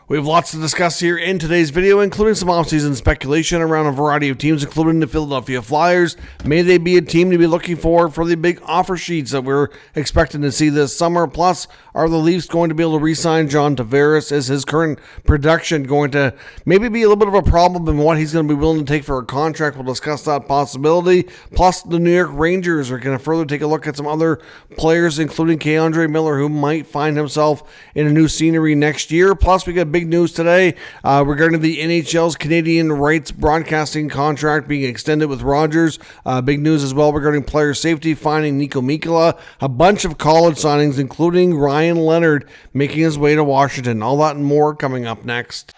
We have lots to discuss here in today's video, including some offseason speculation around a variety of teams, including the Philadelphia Flyers. May they be a team to be looking for the big offer sheets that we're expecting to see this summer? Plus, are the Leafs going to be able to re-sign John Tavares? Is his current production going to maybe be a little bit of a problem in what he's going to be willing to take for a contract? We'll discuss that possibility. Plus, the New York Rangers are going to further take a look at some other players, including Andre Miller, who might find himself in a new scenery next year. Plus, we got big news today regarding the NHL's Canadian rights broadcasting contract being extended with Rogers. Big news as well regarding player safety, finding Nico Mikkola. A bunch of college signings, including Ryan Leonard, making his way to Washington. All that and more coming up next.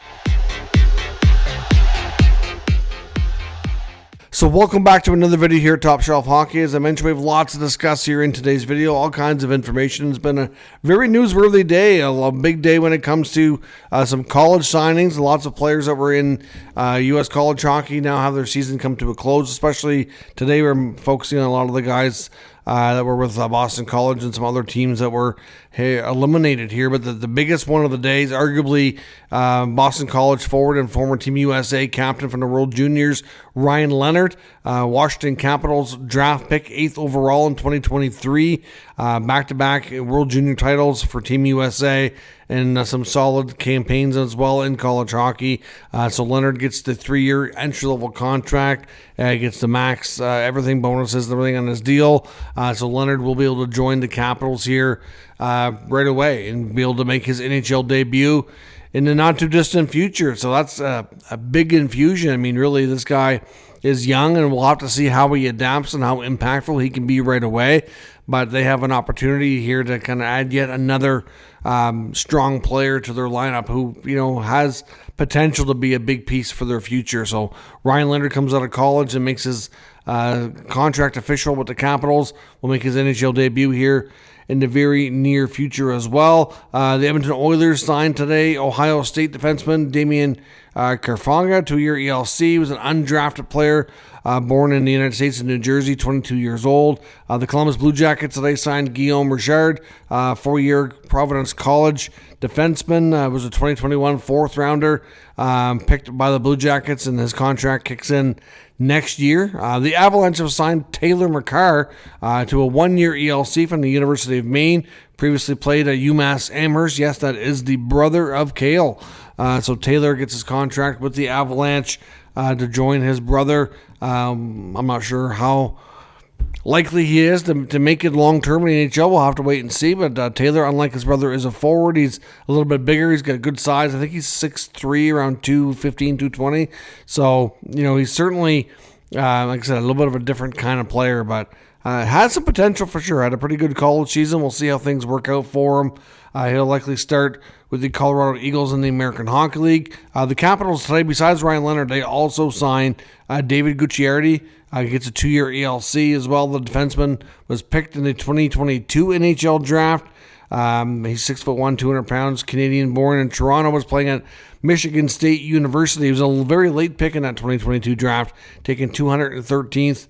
So welcome back to another video here at Top Shelf Hockey. As I mentioned, we have lots to discuss here in today's video, all kinds of information. It's been a very newsworthy day, a big day when it comes to some college signings. Lots of players that were in U.S. college hockey now have their season come to a close, especially today we're focusing on a lot of the guys that were with Boston College and some other teams that were eliminated here. But the biggest one of the days, arguably Boston College forward and former Team USA captain from the World Juniors, Ryan Leonard, Washington Capitals draft pick, 8th overall in 2023, back-to-back World Junior titles for Team USA, and some solid campaigns as well in college hockey. So Leonard gets the 3-year entry-level contract, gets the max everything bonuses and everything on his deal. So Leonard will be able to join the Capitals here right away and be able to make his NHL debut in the not-too-distant future. So that's a big infusion. I mean, really, this guy is young, and we'll have to see how he adapts and how impactful he can be right away. But they have an opportunity here to kind of add yet another strong player to their lineup who, has potential to be a big piece for their future. So Ryan Leonard comes out of college and makes his contract official with the Capitals. Will make his NHL debut here in the very near future as well. The Edmonton Oilers signed today Ohio State defenseman Damian Carfanga, 2-year ELC. He was an undrafted player born in the United States in New Jersey, 22 years old. The Columbus Blue Jackets today signed Guillaume Richard, 4-year Providence College defenseman. Was a 2021 4th-rounder picked by the Blue Jackets, and his contract kicks in next year. The Avalanche have signed Taylor McCarr to a 1-year ELC from the University of Maine. Previously played at UMass Amherst. Yes, that is the brother of Cale. So Taylor gets his contract with the Avalanche to join his brother. I'm not sure how likely he is to make it long-term in the NHL. We'll have to wait and see. But Taylor, unlike his brother, is a forward. He's a little bit bigger. He's got a good size. I think he's 6'3", around 215, 220. So, he's certainly, like I said, a little bit of a different kind of player, but has some potential for sure. Had a pretty good college season. We'll see how things work out for him. He'll likely start with the Colorado Eagles in the American Hockey League. The Capitals today, besides Ryan Leonard, they also signed David Gucciardi. He gets a 2-year ELC as well. The defenseman was picked in the 2022 NHL draft. He's 6'1", 200 pounds, Canadian-born in Toronto. Was playing at Michigan State University. He was a very late pick in that 2022 draft, taken 213th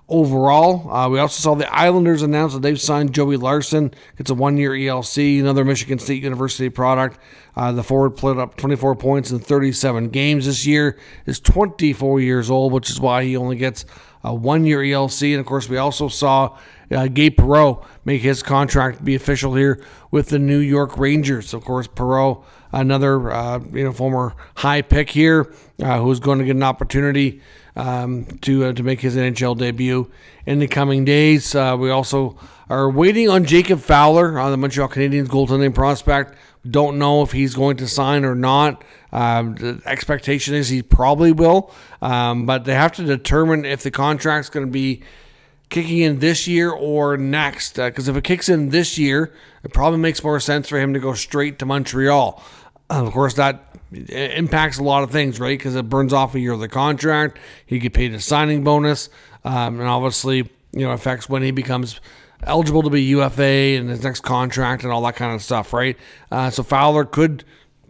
overall. We also saw the Islanders announce that they've signed Joey Larson. It's a 1-year ELC, another Michigan State University product. The forward played up 24 points in 37 games this year. Is 24 years old, which is why he only gets a 1-year ELC. And of course, we also saw Gabe Perreault make his contract be official here with the New York Rangers. Of course, Perreault, another former high pick here, who's going to get an opportunity to make his NHL debut in the coming days. We also are waiting on Jacob Fowler, the Montreal Canadiens goaltending prospect. Don't know if he's going to sign or not. The expectation is he probably will, but they have to determine if the contract's going to be kicking in this year or next. Because if it kicks in this year, it probably makes more sense for him to go straight to Montreal. Of course, that impacts a lot of things, right? Because it burns off a year of the contract. He get paid a signing bonus, and obviously, affects when he becomes eligible to be UFA and his next contract and all that kind of stuff, right? So Fowler could,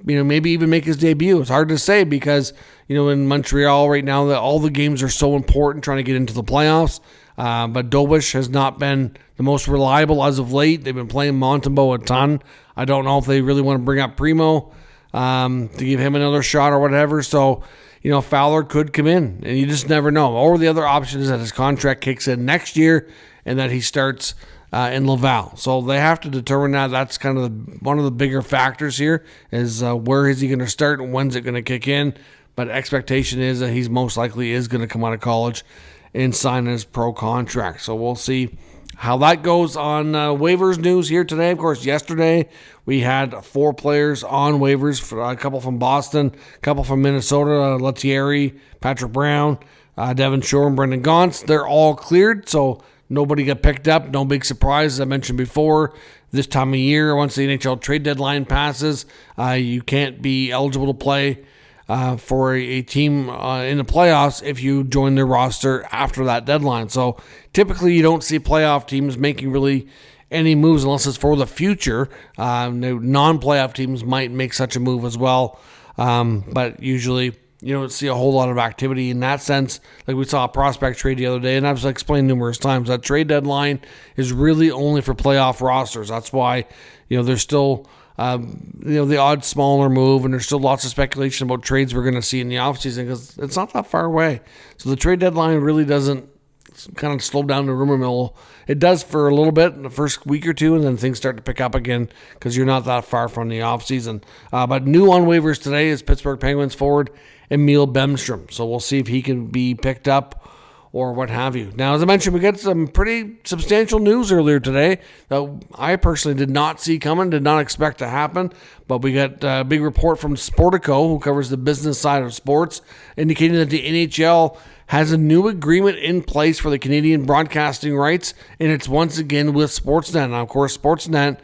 maybe even make his debut. It's hard to say because, in Montreal right now, all the games are so important trying to get into the playoffs. But Dobish has not been the most reliable as of late. They've been playing Montembeault a ton. I don't know if they really want to bring up Primo to give him another shot or whatever. So, Fowler could come in, and you just never know. Or the other option is that his contract kicks in next year and that he starts in Laval. So they have to determine that. That's kind of one of the bigger factors here is where is he going to start and when's it going to kick in. But expectation is that he's most likely is going to come out of college and sign his pro contract. So we'll see how that goes on waivers news here today. Of course, yesterday we had 4 players on waivers, for a couple from Boston, a couple from Minnesota, Lettieri, Patrick Brown, Devin Shore, and Brendan Gaunce. They're all cleared, so nobody got picked up. No big surprise, as I mentioned before. This time of year, once the NHL trade deadline passes, you can't be eligible to play for a team in the playoffs if you join their roster after that deadline. So typically you don't see playoff teams making really any moves unless it's for the future. Non-playoff teams might make such a move as well, but usually you don't see a whole lot of activity in that sense. Like we saw a prospect trade the other day, and I've explained numerous times that trade deadline is really only for playoff rosters. That's why there's still the odd smaller move, and there's still lots of speculation about trades we're going to see in the offseason because it's not that far away. So the trade deadline really doesn't kind of slow down the rumor mill. It does for a little bit in the first week or two, and then things start to pick up again because you're not that far from the offseason. But new on waivers today is Pittsburgh Penguins forward Emil Bemstrom. So we'll see if he can be picked up or what have you. Now, as I mentioned, we got some pretty substantial news earlier today that I personally did not see coming, did not expect to happen, but we got a big report from Sportico, who covers the business side of sports, indicating that the NHL has a new agreement in place for the Canadian broadcasting rights, and it's once again with Sportsnet. Now, of course, Sportsnet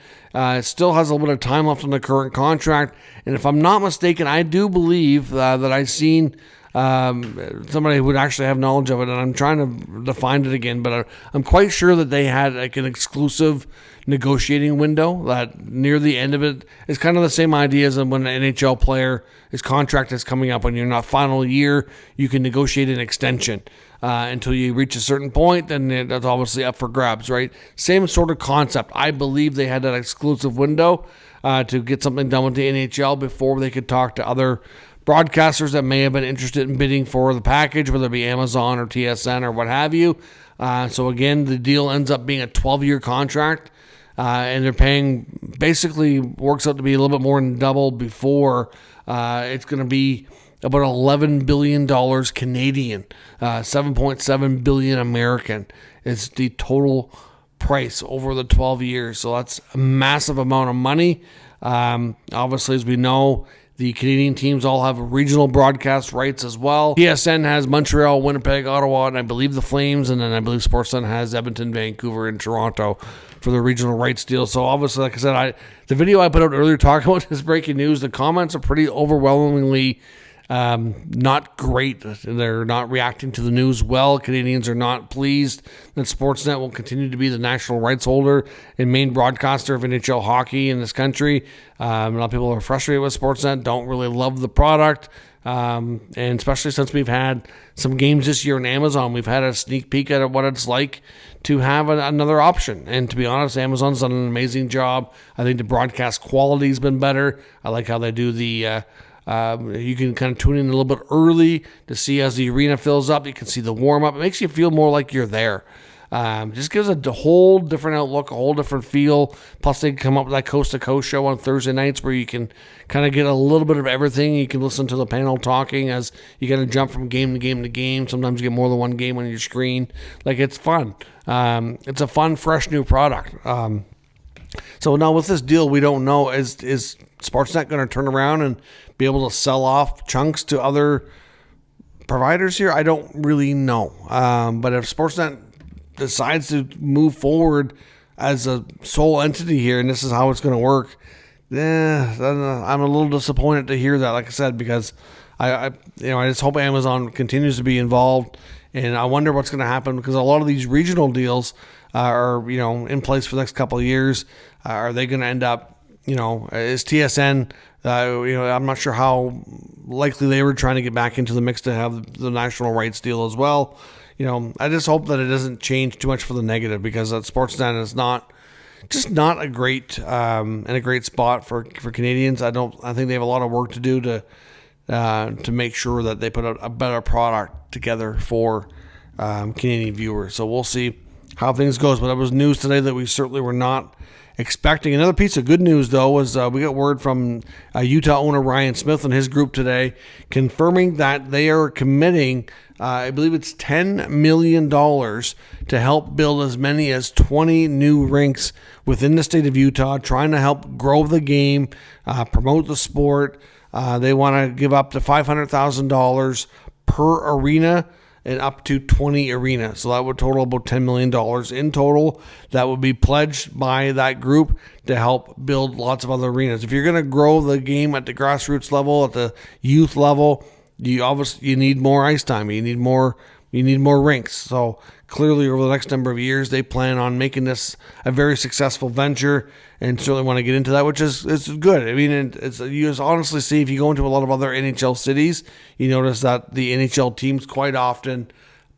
still has a little bit of time left on the current contract, and if I'm not mistaken, I do believe that I've seen somebody who would actually have knowledge of it, and I'm trying to find it again, but I'm quite sure that they had like an exclusive negotiating window that near the end of it is kind of the same idea as when an NHL player, his contract is coming up when you're not final year, you can negotiate an extension until you reach a certain point, then that's obviously up for grabs, right? Same sort of concept. I believe they had that exclusive window to get something done with the NHL before they could talk to other broadcasters that may have been interested in bidding for the package, whether it be Amazon or TSN or what have you. So again, the deal ends up being a 12-year contract, and they're paying, basically works out to be a little bit more than double before. It's going to be about $11 billion Canadian, 7.7 billion American is the total price over the 12 years. So that's a massive amount of money. Obviously, as we know, the Canadian teams all have regional broadcast rights as well. TSN has Montreal, Winnipeg, Ottawa, and I believe the Flames, and then I believe Sportsnet has Edmonton, Vancouver, and Toronto for the regional rights deal. So obviously, like I said, the video I put out earlier talking about this breaking news, the comments are pretty overwhelmingly not great. They're not reacting to the news well. Canadians are not pleased that Sportsnet will continue to be the national rights holder and main broadcaster of NHL hockey in this country. A lot of people are frustrated with Sportsnet, don't really love the product. And especially since we've had some games this year on Amazon, we've had a sneak peek at what it's like to have another option. And to be honest, Amazon's done an amazing job. I think the broadcast quality's been better. I like how they do the you can kind of tune in a little bit early to see as the arena fills up. You can see the warm-up. It makes you feel more like you're there. Just gives a whole different outlook, a whole different feel. Plus, they come up with that coast-to-coast show on Thursday nights where you can kind of get a little bit of everything. You can listen to the panel talking as you kind of jump from game to game to game. Sometimes you get more than one game on your screen. Like, it's fun. It's a fun, fresh, new product. So now with this deal, we don't know, is Sportsnet going to turn around and be able to sell off chunks to other providers here? I don't really know. But if Sportsnet decides to move forward as a sole entity here, and this is how it's going to work, I'm a little disappointed to hear that, like I said, because I just hope Amazon continues to be involved, and I wonder what's going to happen because a lot of these regional deals are in place for the next couple of years. Are they going to end up, is TSN, I'm not sure how likely they were trying to get back into the mix to have the national rights deal as well. I just hope that it doesn't change too much for the negative because Sportsnet is not just not a great and a great spot for Canadians. I think they have a lot of work to do to make sure that they put out a better product together for Canadian viewers. So we'll see how things goes. But it was news today that we certainly were not expecting. Another piece of good news, though, was we got word from Utah owner Ryan Smith and his group today confirming that they are committing, I believe it's $10 million to help build as many as 20 new rinks within the state of Utah, trying to help grow the game, promote the sport. They want to give up to $500,000 per arena and up to 20 arenas. So that would total about $10 million in total. That would be pledged by that group to help build lots of other arenas. If you're going to grow the game at the grassroots level, at the youth level, you need more ice time. You need more rinks. So clearly over the next number of years, they plan on making this a very successful venture, and certainly want to get into that, which is good. I mean, you just honestly see, if you go into a lot of other NHL cities, you notice that the NHL teams quite often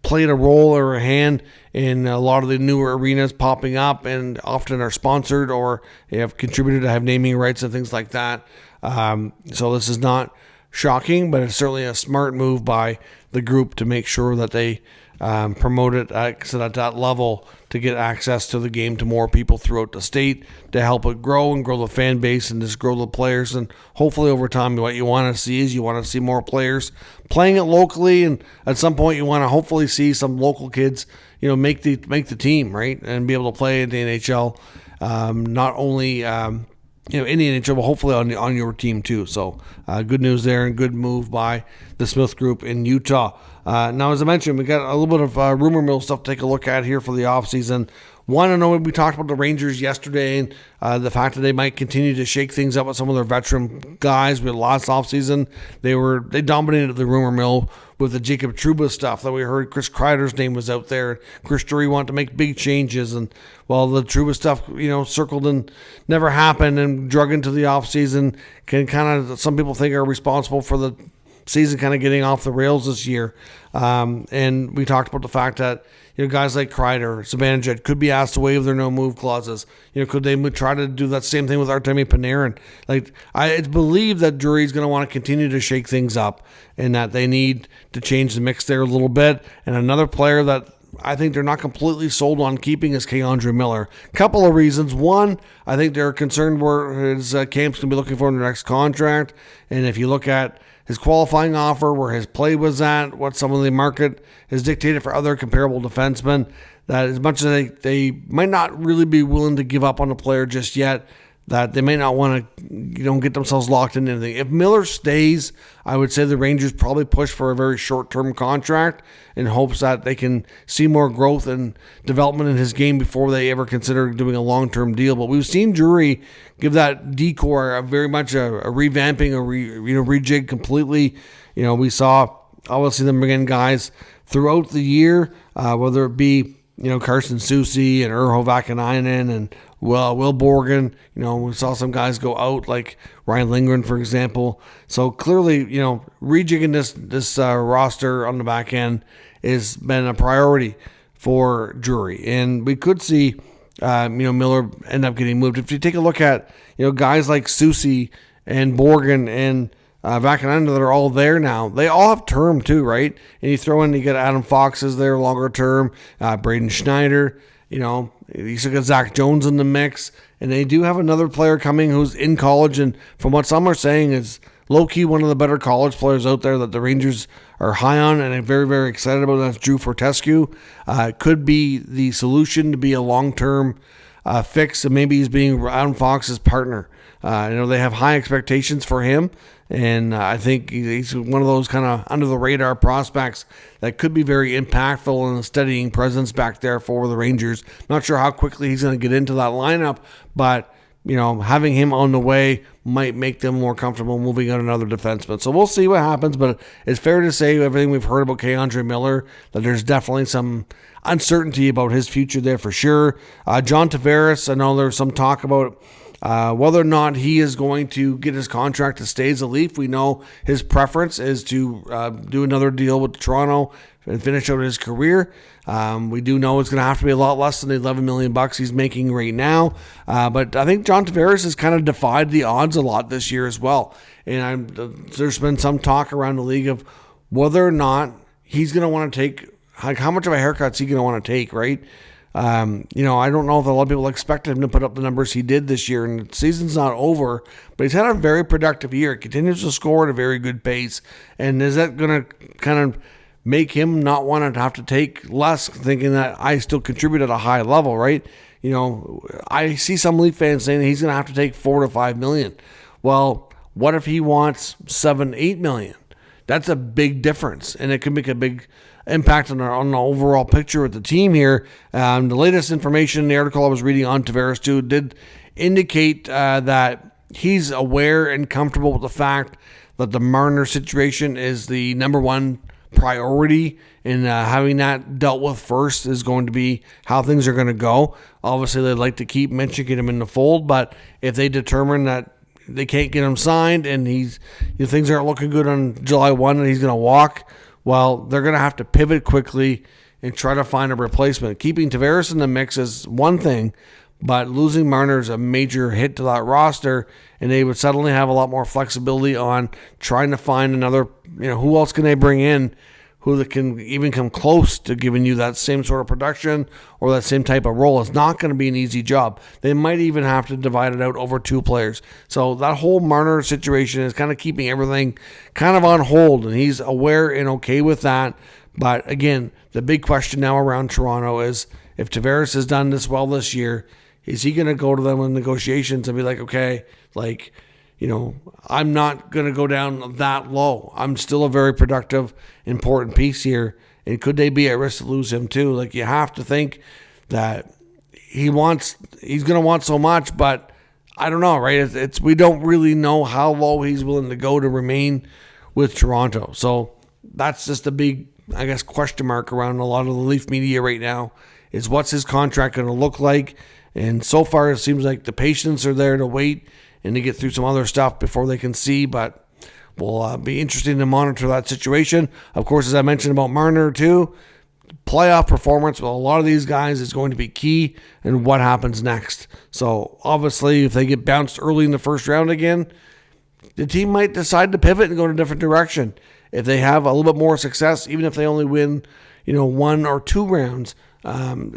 played a role or a hand in a lot of the newer arenas popping up, and often are sponsored or they have contributed to have naming rights and things like that. So this is not shocking, but it's certainly a smart move by the group to make sure that they promote it at that level to get access to the game to more people throughout the state, to help it grow and grow the fan base and just grow the players. And hopefully over time, what you want to see is you want to see more players playing it locally, and at some point you want to hopefully see some local kids, make the team, right, and be able to play in the NHL, not only in the NHL, but hopefully on your team too. So good news there, and good move by the Smith Group in Utah. Now, as I mentioned, we got a little bit of rumor mill stuff to take a look at here for the offseason. I know we talked about the Rangers yesterday, and the fact that they might continue to shake things up with some of their veteran guys. We had last offseason, they dominated the rumor mill with the Jacob Trouba stuff that we heard. Chris Kreider's name was out there. Chris Drury wanted to make big changes, and the Trouba stuff, circled and never happened and drug into the offseason, can kind of, some people think, are responsible for the season kind of getting off the rails this year. And we talked about the fact that guys like Kreider, Zibanejad could be asked to waive their no-move clauses. Could they try to do that same thing with Artemi Panarin? It's believed that Drury's going to want to continue to shake things up, and that they need to change the mix there a little bit. And another player that I think they're not completely sold on keeping is K'Andre Miller. Couple of reasons. One, I think they're concerned where his camp's going to be looking for in the next contract. And if you look at his qualifying offer, where his play was at, what some of the market has dictated for other comparable defensemen, that as much as they might not really be willing to give up on a player just yet, that they may not want to get themselves locked into anything. If Miller stays, I would say the Rangers probably push for a very short-term contract in hopes that they can see more growth and development in his game before they ever consider doing a long-term deal. But we've seen Drury give that decor very much a revamping, rejig completely. We saw obviously them bring in guys throughout the year, whether it be Carson Soucy and Urho Vakanainen and Will Borgen. We saw some guys go out, like Ryan Lindgren, for example. So clearly, rejigging this roster on the back end has been a priority for Drury, and we could see Miller end up getting moved. If you take a look at guys like Soucy and Borgen and Vakanainen that are all there now, they all have term too, right? And you get Adam Fox is there longer term, Braden Schneider. You still got Zach Jones in the mix, and they do have another player coming who's in college, and from what some are saying is low-key one of the better college players out there that the Rangers are high on and are very, very excited about. That's Drew Fortescue. Could be the solution to be a long-term fix, and maybe he's being Adam Fox's partner. They have high expectations for him, and I think he's one of those kind of under-the-radar prospects that could be very impactful and a steadying presence back there for the Rangers. Not sure how quickly he's going to get into that lineup, but having him on the way might make them more comfortable moving on another defenseman. So we'll see what happens, but it's fair to say everything we've heard about K'Andre Miller, that there's definitely some uncertainty about his future there for sure. John Tavares, I know there's some talk about whether or not he is going to get his contract to stay as a Leaf. We know his preference is to do another deal with Toronto, and finish out his career. We do know it's going to have to be a lot less than the $11 million he's making right now. But I think John Tavares has kind of defied the odds a lot this year as well. And there's been some talk around the league of whether or not he's going to want to take, like, how much of a haircut is he going to want to take, right? I don't know if a lot of people expected him to put up the numbers he did this year, and the season's not over, but he's had a very productive year. Continues to score at a very good pace. And is that going to kind of make him not want to have to take less, thinking that I still contribute at a high level, right? I see some Leaf fans saying that he's going to have to take $4 to $5 million. Well, what if he wants $7, $8 million? That's a big difference, and it can make a big impact on the overall picture with the team here. The latest information in the article I was reading on Tavares too did indicate that he's aware and comfortable with the fact that the Marner situation is the number one priority, and having that dealt with first is going to be how things are going to go. Obviously, they'd like to keep mentioning him in the fold, but if they determine that they can't get him signed and things aren't looking good on July 1 and he's going to walk, well, they're going to have to pivot quickly and try to find a replacement. Keeping Tavares in the mix is one thing, but losing Marner is a major hit to that roster, and they would suddenly have a lot more flexibility on trying to find another, who else can they bring in who that can even come close to giving you that same sort of production or that same type of role. It's not going to be an easy job. They might even have to divide it out over two players. So that whole Marner situation is kind of keeping everything kind of on hold, and he's aware and okay with that. But again, the big question now around Toronto is, if Tavares has done this well this year, is he going to go to them in negotiations and be like, okay, I'm not going to go down that low. I'm still a very productive, important piece here. And could they be at risk to lose him too? Like, you have to think that he's going to want so much, but I don't know, right? We don't really know how low he's willing to go to remain with Toronto. So that's just a big, question mark around a lot of the Leaf media right now, is what's his contract going to look like? And so far, it seems like the patience are there to wait and to get through some other stuff before they can see, but will be interesting to monitor that situation. Of course, as I mentioned about Marner too, playoff performance with a lot of these guys is going to be key in what happens next. So obviously, if they get bounced early in the first round again, the team might decide to pivot and go in a different direction. If they have a little bit more success, even if they only win, 1 or 2 rounds,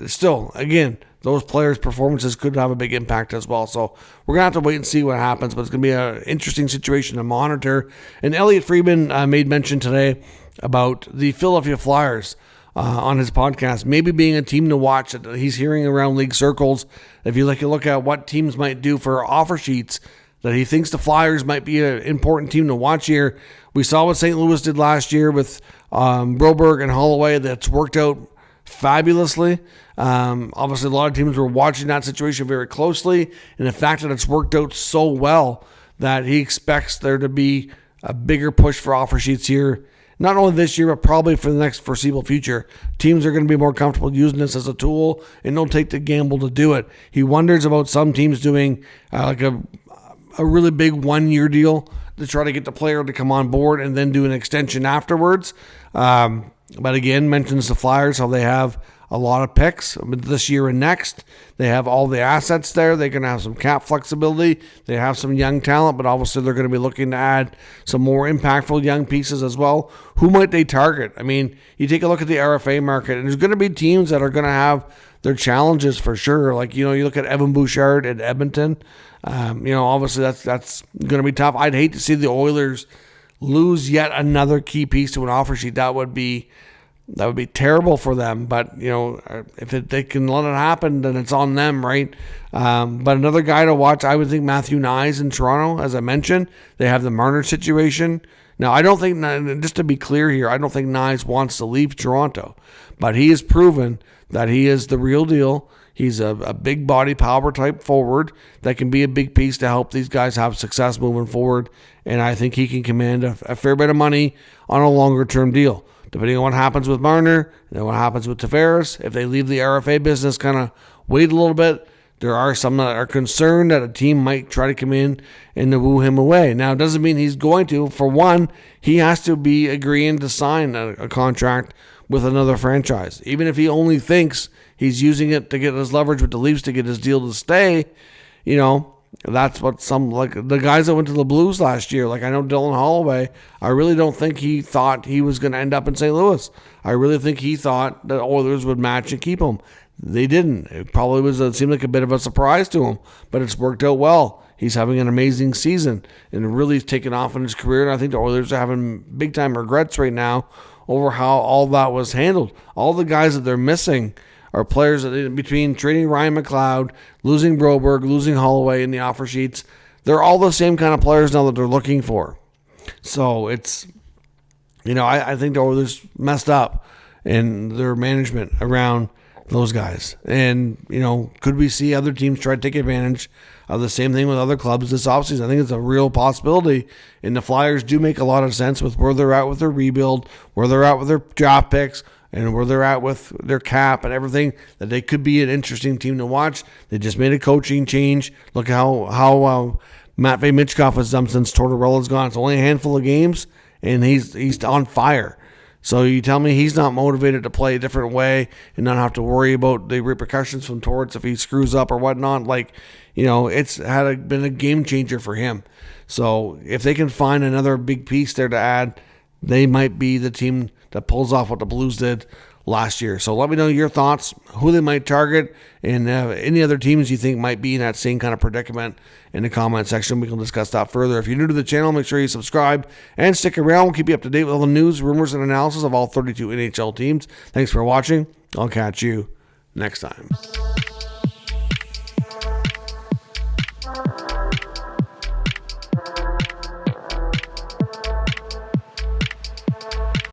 still, again, those players' performances could have a big impact as well. So we're going to have to wait and see what happens, but it's going to be an interesting situation to monitor. And Elliotte Friedman made mention today about the Philadelphia Flyers on his podcast, maybe being a team to watch that he's hearing around league circles. If you look at what teams might do for offer sheets, that he thinks the Flyers might be an important team to watch here. We saw what St. Louis did last year with Broberg and Holloway. That's worked out fabulously. Obviously, a lot of teams were watching that situation very closely, and the fact that it's worked out so well that he expects there to be a bigger push for offer sheets here, not only this year, but probably for the next foreseeable future. Teams are going to be more comfortable using this as a tool, and don't take the gamble to do it. He wonders about some teams doing a really big 1-year deal to try to get the player to come on board and then do an extension afterwards. But again, mentions the Flyers, how they have a lot of picks this year and next. They have all the assets there. They're going to have some cap flexibility. They have some young talent, but obviously they're going to be looking to add some more impactful young pieces as well. Who might they target? I mean, you take a look at the RFA market, and there's going to be teams that are going to have their challenges for sure. You look at Evan Bouchard at Edmonton. Obviously that's going to be tough. I'd hate to see the Oilers lose yet another key piece to an offer sheet. That would be terrible for them. But if they can let it happen, then it's on them, right? But another guy to watch, I would think Matthew Nyes in Toronto. As I mentioned, they have the Marner situation. Now, I don't think, just to be clear here, I don't think Nyes wants to leave Toronto, but he has proven that he is the real deal. He's a big body power type forward that can be a big piece to help these guys have success moving forward. And I think he can command a fair bit of money on a longer term deal. Depending on what happens with Marner and what happens with Tavares, if they leave the RFA business, kind of wait a little bit, there are some that are concerned that a team might try to come in and to woo him away. Now, it doesn't mean he's going to. For one, he has to be agreeing to sign a contract with another franchise. Even if he only thinks he's using it to get his leverage with the Leafs to get his deal to stay, that's what some, like the guys that went to the Blues last year, like I know Dylan Holloway, I really don't think he thought he was going to end up in St. Louis. I really think he thought that Oilers would match and keep him. They didn't. It seemed like a bit of a surprise to him, but it's worked out well. He's having an amazing season and really taken off in his career, and I think the Oilers are having big-time regrets right now over how all that was handled. All the guys that they're missing are players that, between trading Ryan McLeod, losing Broberg, losing Holloway in the offer sheets, they're all the same kind of players now that they're looking for. So it's, I think the Oilers messed up in their management around those guys. And, could we see other teams try to take advantage of the same thing with other clubs this offseason? I think it's a real possibility. And the Flyers do make a lot of sense with where they're at with their rebuild, where they're at with their draft picks, and where they're at with their cap and everything, that they could be an interesting team to watch. They just made a coaching change. Look how Matvei Michkov has done since Tortorella's gone. It's only a handful of games, and he's on fire. So you tell me he's not motivated to play a different way and not have to worry about the repercussions from Torts if he screws up or whatnot. It's been a game changer for him. So if they can find another big piece there to add, they might be the team that pulls off what the Blues did last year. So let me know your thoughts, who they might target, and any other teams you think might be in that same kind of predicament in the comment section. We can discuss that further. If you're new to the channel, make sure you subscribe and stick around. We'll keep you up to date with all the news, rumors, and analysis of all 32 NHL teams. Thanks for watching. I'll catch you next time.